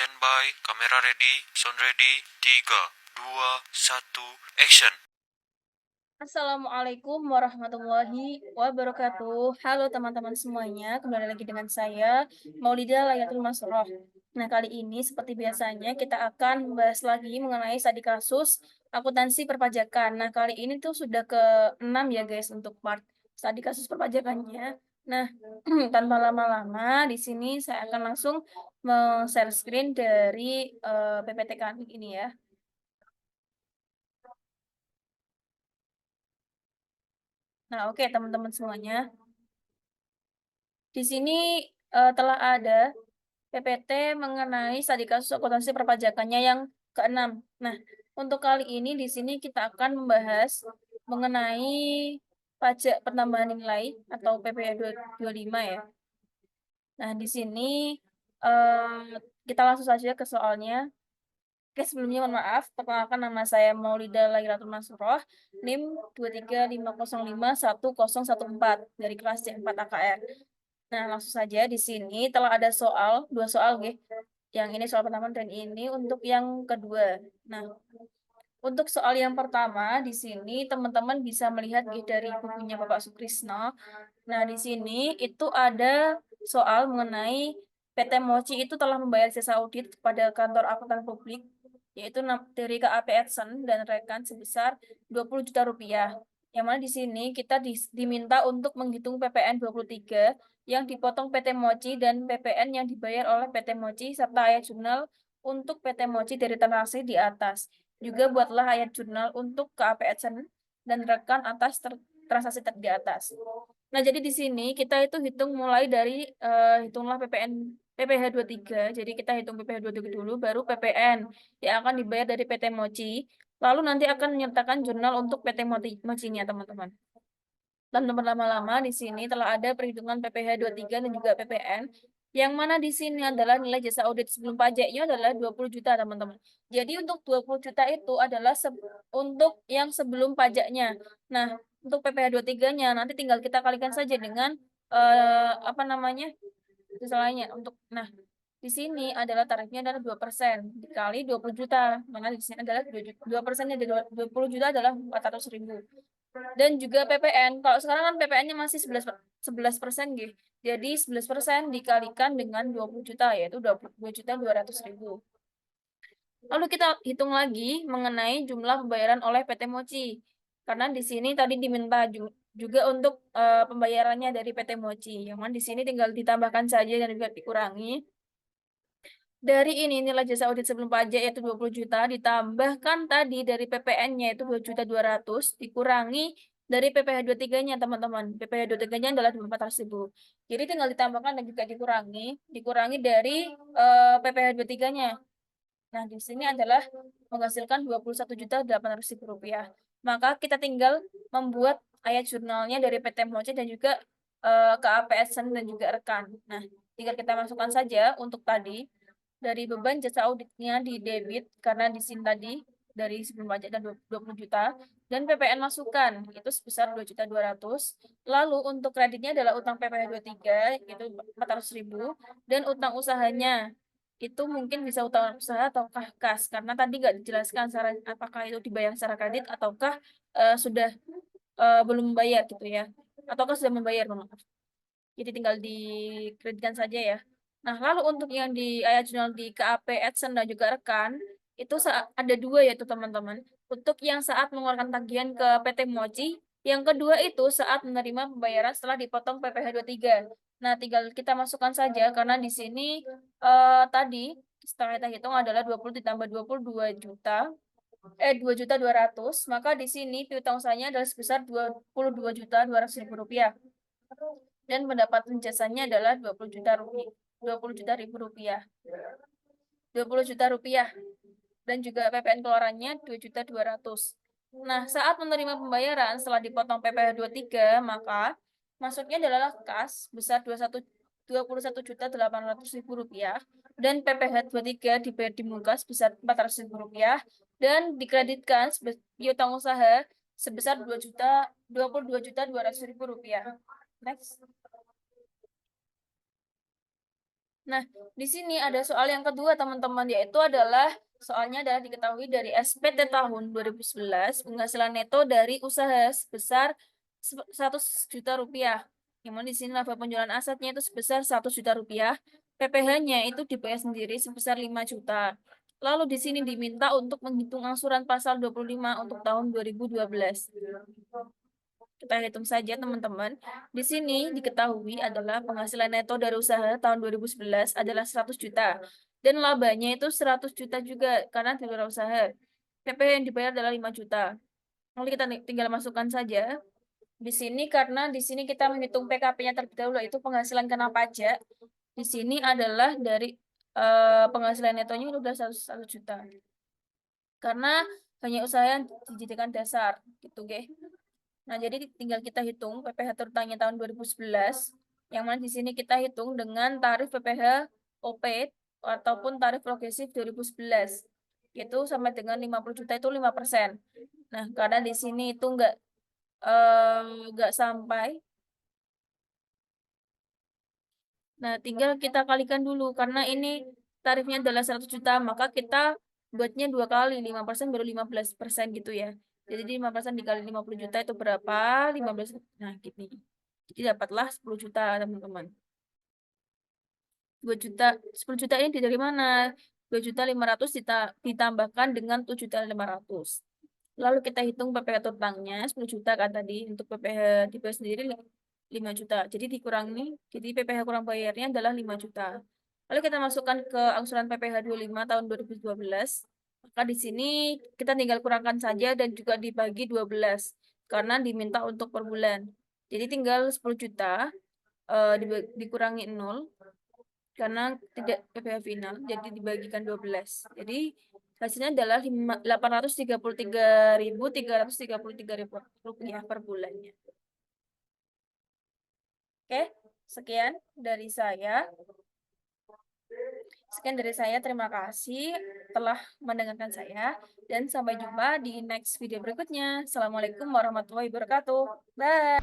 Standby, kamera ready, sound ready, 3, 2, 1, action. Assalamualaikum warahmatullahi wabarakatuh. Halo teman-teman semuanya, kembali lagi dengan saya, Maulidah Layatul Masroh. Nah, kali ini seperti biasanya kita akan membahas lagi mengenai studi kasus akuntansi perpajakan. Nah, kali ini tuh sudah ke-6 ya guys untuk part studi kasus perpajakannya. Nah, tanpa lama-lama di sini saya akan langsung share screen dari PPT kami ini ya. Nah, oke teman-teman semuanya. Di sini telah ada PPT mengenai studi kasus akuntansi perpajakannya yang keenam. Nah, untuk kali ini di sini kita akan membahas mengenai pajak penambahan nilai atau PPh 225 ya. Nah, di sini kita langsung saja ke soalnya. Oke, sebelumnya mohon maaf, perkenalkan nama saya Maulida Lairatul Nasroh, NIM 235051014 dari kelas C4 AKR. Nah, langsung saja di sini telah ada dua soal, nggih. Yang ini soal pertama dan ini untuk yang kedua. Nah, untuk soal yang pertama di sini teman-teman bisa melihat nggih dari bukunya Bapak Sukrisno. Nah, di sini itu ada soal mengenai PT Mochi itu telah membayar jasa audit kepada kantor akuntan publik yaitu dari KAP Edson dan rekan sebesar 20 juta rupiah. Yang mana di sini kita diminta untuk menghitung PPN 23 yang dipotong PT Mochi dan PPN yang dibayar oleh PT Mochi serta ayat jurnal untuk PT Mochi dari transaksi di atas. Juga buatlah ayat jurnal untuk KAP Edson dan rekan atas transaksi di atas. Nah, jadi di sini kita itu hitung mulai dari hitunglah PPH 23. Jadi kita hitung PPH 23 dulu baru PPN yang akan dibayar dari PT Mochi. Lalu nanti akan menyertakan jurnal untuk PT Mochi-nya, teman-teman. Dan berlama-lama di sini telah ada perhitungan PPh 23 dan juga PPN yang mana di sini adalah nilai jasa audit sebelum pajaknya adalah 20 juta, teman-teman. Jadi untuk 20 juta itu adalah untuk yang sebelum pajaknya. Nah, untuk PPh 23-nya nanti tinggal kita kalikan saja dengan apa namanya? Misalnya untuk di sini adalah tarifnya adalah 2% dikali 20 juta. Mana di sini adalah 2%-nya dari 20 juta adalah 400.000. Dan juga PPN. Kalau sekarang kan PPN-nya masih 11% gitu. Jadi 11% dikalikan dengan 20 juta yaitu 22.200.000. Lalu kita hitung lagi mengenai jumlah pembayaran oleh PT Mochi. Karena di sini tadi diminta juga untuk pembayarannya dari PT Mochi. Yang mana di sini tinggal ditambahkan saja dan juga dikurangi. Dari ini nilai jasa audit sebelum pajak yaitu 20 juta ditambahkan tadi dari PPN-nya itu 2.200.000 dikurangi dari PPh 23-nya, teman-teman. PPh 23-nya adalah 400.000. Jadi tinggal ditambahkan dan juga dikurangi dari PPh 23-nya. Nah, di sini adalah menghasilkan 21.800.000 rupiah. Maka kita tinggal membuat ayat jurnalnya dari PT Moce dan juga KAPSN dan juga rekan. Nah, tinggal kita masukkan saja untuk tadi dari beban jasa auditnya di debit karena di sini tadi dari sebelum pajak dan 20 juta dan PPN masukan itu sebesar 2.200.000. Lalu untuk kreditnya adalah utang PPh 23 itu 400.000 dan utang usahanya itu mungkin bisa utang usaha ataukah kas karena tadi nggak dijelaskan apakah itu dibayar secara kredit ataukah sudah belum membayar gitu ya ataukah sudah membayar, maaf. Jadi tinggal dikreditkan saja ya. Nah, lalu untuk yang di ayat jurnal di KAP, Adsen, dan juga rekan, itu ada dua yaitu teman-teman. Untuk yang saat mengeluarkan tagihan ke PT Mochi, yang kedua itu saat menerima pembayaran setelah dipotong PPh 23. Nah, tinggal kita masukkan saja karena di sini tadi setelah kita hitung adalah 20 ditambah 22 juta 2.200.000, maka di sini piutang usahanya adalah sebesar 22.200.000 rupiah dan pendapatan jasanya adalah 20 juta rupiah, 20 juta ribu rupiah, 20 juta rupiah dan juga PPN keluarannya 2.200.000. Nah, saat menerima pembayaran setelah dipotong PPh 23, maka masuknya adalah kas besar 21.800.000 rupiah dan PPh 23 dibayar di muka sebesar 400.000 rupiah dan dikreditkan piutang usaha sebesar 22.200.000 rupiah. Next. Nah, di sini ada soal yang kedua, teman-teman, yaitu adalah soalnya adalah diketahui dari SPT tahun 2011 penghasilan neto dari usaha sebesar 100 juta rupiah. Yang mana di sini laba penjualan asetnya itu sebesar 100 juta rupiah. PPh-nya itu dibayar sendiri sebesar 5 juta. Lalu di sini diminta untuk menghitung angsuran pasal 25 untuk tahun 2012. Kita hitung saja, teman-teman. Di sini diketahui adalah penghasilan neto dari usaha tahun 2011 adalah 100 juta. Dan labanya itu 100 juta juga karena dari usaha. PP yang dibayar adalah 5 juta. Lalu kita tinggal masukkan saja. Di sini karena di sini kita menghitung PKP-nya terlebih dahulu, yaitu penghasilan kena pajak. Di sini adalah dari penghasilan netonya itu sudah 100 juta. Karena hanya usaha yang dijadikan dasar, gitu, guys. Nah, jadi tinggal kita hitung PPh terutangnya tahun 2011, yang mana di sini kita hitung dengan tarif PPh OP ataupun tarif progresif 2011, yaitu sama dengan 50 juta itu 5%. Nah, karena di sini itu nggak sampai, nah tinggal kita kalikan dulu, karena ini tarifnya adalah 100 juta, maka kita buatnya 2 kali, 5% baru 15% gitu ya. Jadi 5% dikali 50 juta itu berapa? 15, nah gini. Jadi dapatlah 10 juta, teman-teman. 2 juta, 10 juta ini dari mana? 2.500.000 ditambahkan dengan 7.500.000. Lalu kita hitung PPh totalnya 10 juta kan tadi. Untuk PPh tipe sendiri 5 juta. Jadi dikurangi, jadi PPh kurang bayarnya adalah 5 juta. Lalu kita masukkan ke angsuran PPh 25 tahun 2012. Maka di sini kita tinggal kurangkan saja dan juga dibagi 12 karena diminta untuk per bulan. Jadi tinggal 10 juta dikurangi 0 karena tidak PPh final, jadi dibagikan 12. Jadi hasilnya adalah 833.333 rupiah per bulannya. Oke, sekian dari saya. Sekian dari saya, terima kasih telah mendengarkan saya, dan sampai jumpa di next video berikutnya. Assalamualaikum warahmatullahi wabarakatuh. Bye.